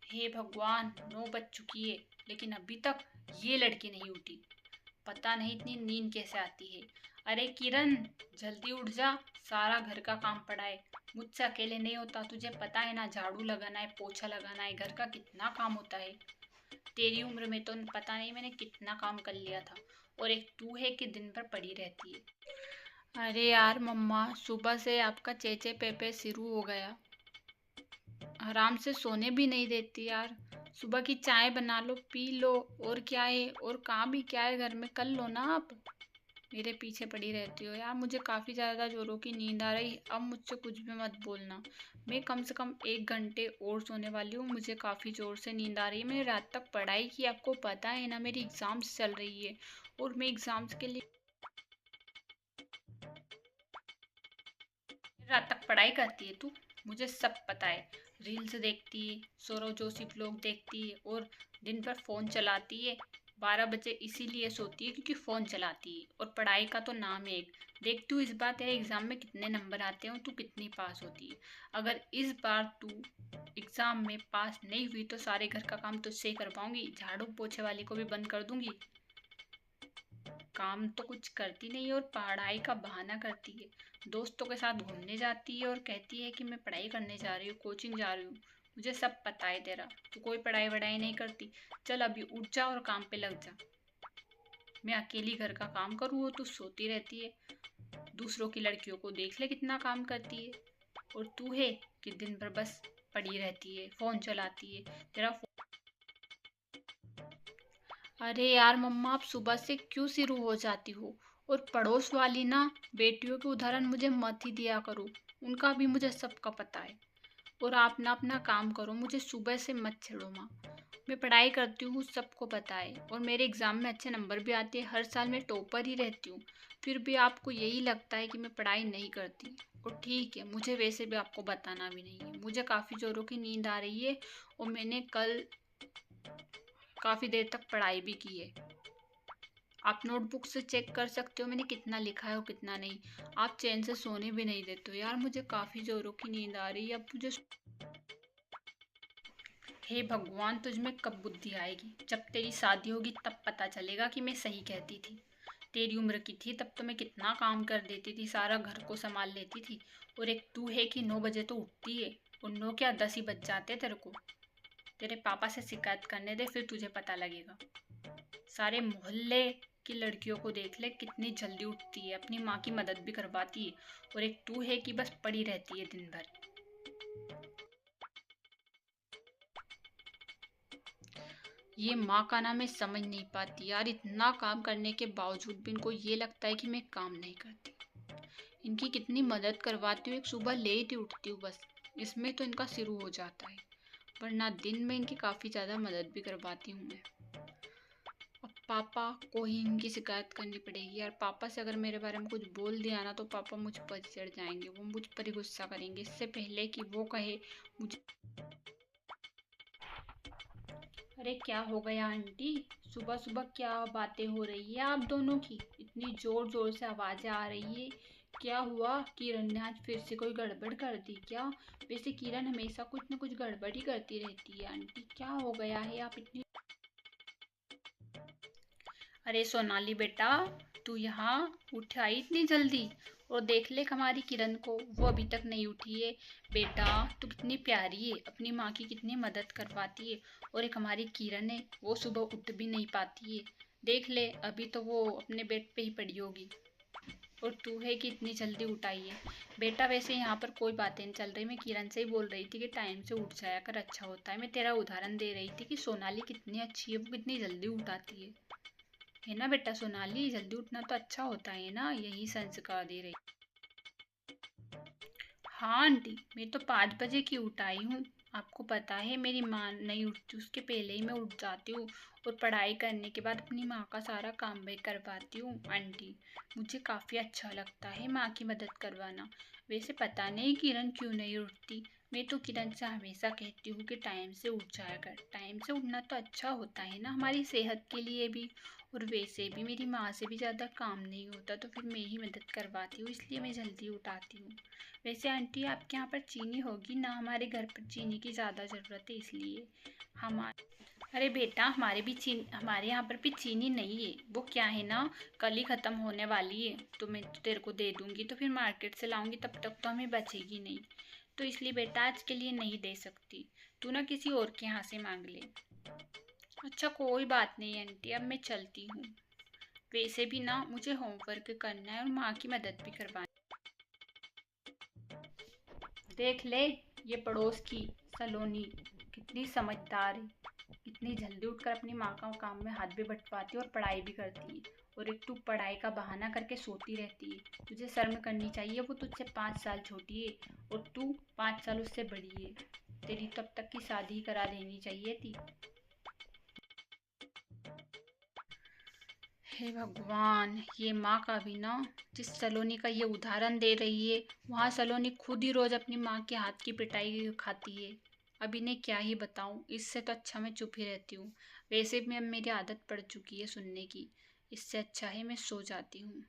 हे भगवान, 9 बज चुकी है लेकिन अभी तक ये लड़की नहीं उठी। पता नहीं इतनी नींद कैसे आती है। अरे किरण, जल्दी उठ जा। सारा घर का काम पड़ा है। मुझसे अकेले नहीं होता, तुझे पता है ना। झाड़ू लगाना है, पोछा लगाना है, घर का कितना काम होता है। तेरी उम्र में तो पता नहीं मैंने कितना काम कर लिया था। और एक तू है कि दिन भर पड़ी रहती है। अरे यार मम्मा, सुबह से आपका चेचे पेपे शुरू हो गया। आराम से सोने भी नहीं देती यार। सुबह की चाय बना लो, पी लो। और क्या है, और काम भी क्या है घर में, कर लो ना आप। मेरे पीछे पड़ी रहती हो यार। मुझे काफ़ी ज़्यादा जोरों की नींद आ रही। अब मुझसे कुछ भी मत बोलना। मैं कम से कम 1 घंटे और सोने वाली हूँ। मुझे काफ़ी ज़ोर से नींद आ रही है। मैंने रात तक पढ़ाई की, आपको पता है ना। मेरी एग्ज़ाम्स चल रही है और मैं एग्ज़ाम्स के लिए रात तक पढ़ाई करती है तू। मुझे सब पता है। रील्स देखती है, सौरव जोशी व्लॉग देखती है और दिन भर फ़ोन चलाती है। 12 बजे इसीलिए सोती है क्योंकि फ़ोन चलाती है। और पढ़ाई का तो नाम है एक। देख तू, इस बार तेरे एग्ज़ाम में कितने नंबर आते हैं, तू कितनी पास होती है। अगर इस बार तू एग्ज़ाम में पास नहीं हुई तो सारे घर का काम तुझसे ही करवाऊंगी। झाड़ू पोछे वाली को भी बंद कर दूंगी। काम तो कुछ करती नहीं और पढ़ाई का बहाना करती है। दोस्तों के साथ घूमने जाती है और कहती है कि मैं पढ़ाई करने जा रही हूँ, कोचिंग जा रही हूँ। मुझे सब पता है तेरा। तू कोई पढ़ाई वढ़ाई नहीं करती। चल अभी उठ जा और काम पे लग जा। मैं अकेली घर का काम करूँ, वो तू सोती रहती है। दूसरों की लड़कियों को देख ले कितना काम करती है। और तू है कि दिन भर बस पड़ी रहती है, फ़ोन चलाती है। तेरा अरे यार मम्मा, आप सुबह से क्यों शुरू हो जाती हो। और पड़ोस वाली ना बेटियों के उदाहरण मुझे मत ही दिया करो। उनका भी मुझे सबका पता है। और आप ना अपना काम करो, मुझे सुबह से मत छेड़ो माँ। मैं पढ़ाई करती हूँ, सबको पता है। और मेरे एग्ज़ाम में अच्छे नंबर भी आते हैं। हर साल मैं टॉपर ही रहती हूँ। फिर भी आपको यही लगता है कि मैं पढ़ाई नहीं करती। और ठीक है, मुझे वैसे भी आपको बताना भी नहीं है। मुझे काफ़ी ज़ोरों की नींद आ रही है और मैंने कल काफ़ी देर तक पढ़ाई भी की है। आप नोटबुक से चेक कर सकते हो मैंने कितना लिखा है और कितना नहीं। आप चैन से सोने भी नहीं देते हो यार। मुझे काफ़ी ज़ोरों की नींद आ रही है। अब मुझे हे भगवान, तुझ में कब बुद्धि आएगी। जब तेरी शादी होगी तब पता चलेगा कि मैं सही कहती थी। तेरी उम्र की थी तब तो मैं कितना काम कर देती थी, सारा घर को संभाल लेती थी। और एक तू है कि 9 बजे तो उठती है। और 9 क्या 10 ही बज जाते तेरे को। तेरे पापा से शिकायत करने दे, फिर तुझे पता लगेगा। सारे मोहल्ले की लड़कियों को देख ले कितनी जल्दी उठती है, अपनी माँ की मदद भी करवाती है। और एक तू है कि बस पड़ी रहती है दिन भर। ये माँ का नाम मैं समझ नहीं पाती यार। इतना काम करने के बावजूद भी इनको ये लगता है कि मैं काम नहीं करती। इनकी कितनी मदद करवाती हूँ, एक सुबह लेट ही उठती हूँ बस, इसमें तो इनका शुरू हो जाता है। वरना दिन में इनकी काफ़ी ज़्यादा मदद भी करवाती हूँ मैं। अब पापा को ही इनकी शिकायत करनी पड़ेगी यार। पापा से अगर मेरे बारे में कुछ बोल दिया ना तो पापा मुझ पर चढ़ जाएंगे। वो मुझ पर ही गुस्सा करेंगे इससे पहले कि वो कहे मुझे। अरे क्या हो गया आंटी, सुबह सुबह क्या बातें हो रही है आप दोनों की। इतनी जोर जोर से आवाज़ें आ रही है। क्या हुआ, किरण ने आज फिर से कोई गड़बड़ कर दी क्या। वैसे किरण हमेशा कुछ ना कुछ गड़बड़ ही करती रहती है। आंटी क्या हो गया है, आप इतनी। अरे सोनाली बेटा, तू यहाँ उठ आई इतनी जल्दी। और देख ले हमारी किरण को, वो अभी तक नहीं उठी है। बेटा तू कितनी प्यारी है, अपनी माँ की कितनी मदद करवाती है। और एक हमारी किरण है, वो सुबह उठ भी नहीं पाती है। देख ले अभी तो वो अपने बेड पे ही पड़ी होगी। और तू है कि इतनी जल्दी उठाई है। बेटा वैसे यहाँ पर कोई बातें नहीं चल रही। मैं किरण से ही बोल रही थी कि टाइम से उठ जाया कर, अच्छा होता है। मैं तेरा उदाहरण दे रही थी कि सोनाली कितनी अच्छी है, वो कितनी जल्दी उठाती है ना बेटा। सोनाली जल्दी उठना तो अच्छा होता है ना, यही संस्कार दे रही। हाँ आंटी, मैं तो 5 बजे की उठ आई हूँ। आपको पता है मेरी माँ नहीं उठती, उसके पहले ही मैं उठ जाती हूँ। और पढ़ाई करने के बाद अपनी माँ का सारा काम भी करवाती हूँ आंटी। मुझे काफ़ी अच्छा लगता है माँ की मदद करवाना। वैसे पता नहीं किरण क्यों नहीं उठती। मैं तो किरण से हमेशा कहती हूँ कि टाइम से उठ जाया कर। टाइम से उठना तो अच्छा होता है ना हमारी सेहत के लिए भी। और वैसे भी मेरी माँ से भी ज़्यादा काम नहीं होता तो फिर मैं ही मदद करवाती हूँ, इसलिए मैं जल्दी उठाती हूँ। वैसे आंटी आपके यहाँ पर चीनी होगी ना, हमारे घर पर चीनी की ज़्यादा ज़रूरत है इसलिए। हमारे अरे बेटा, हमारे यहाँ पर भी चीनी नहीं है। वो क्या है ना, कल ही ख़त्म होने वाली है। तो मैं तो तेरे को दे दूँगी, तो फिर मार्केट से लाऊंगी, तब तक तो हमें बचेगी नहीं। तो इसलिए बेटा आज के लिए नहीं दे सकती। तू ना किसी और के यहाँ से मांग ले। अच्छा कोई बात नहीं आंटी, अब मैं चलती हूँ। वैसे भी ना मुझे होमवर्क करना है और माँ की मदद भी करवानी। देख ले, ये पड़ोस की सलोनी कितनी समझदार है। इतनी जल्दी उठकर अपनी माँ का काम में हाथ भी बटवाती है और पढ़ाई भी करती है। और एक तू पढ़ाई का बहाना करके सोती रहती है। तुझे शर्म करनी चाहिए, वो तुझसे 5 साल छोटी है और तू 5 साल उससे बड़ी है। तेरी तब तक की शादी ही करा देनी चाहिए थी। हे भगवान, ये माँ का भी ना, जिस सलोनी का ये उदाहरण दे रही है, वहाँ सलोनी खुद ही रोज अपनी माँ के हाथ की पिटाई खाती है। अब इन्हें क्या ही बताऊँ, इससे तो अच्छा मैं चुप ही रहती हूँ। वैसे भी अब मेरी आदत पड़ चुकी है सुनने की। इससे अच्छा है मैं सो जाती हूँ।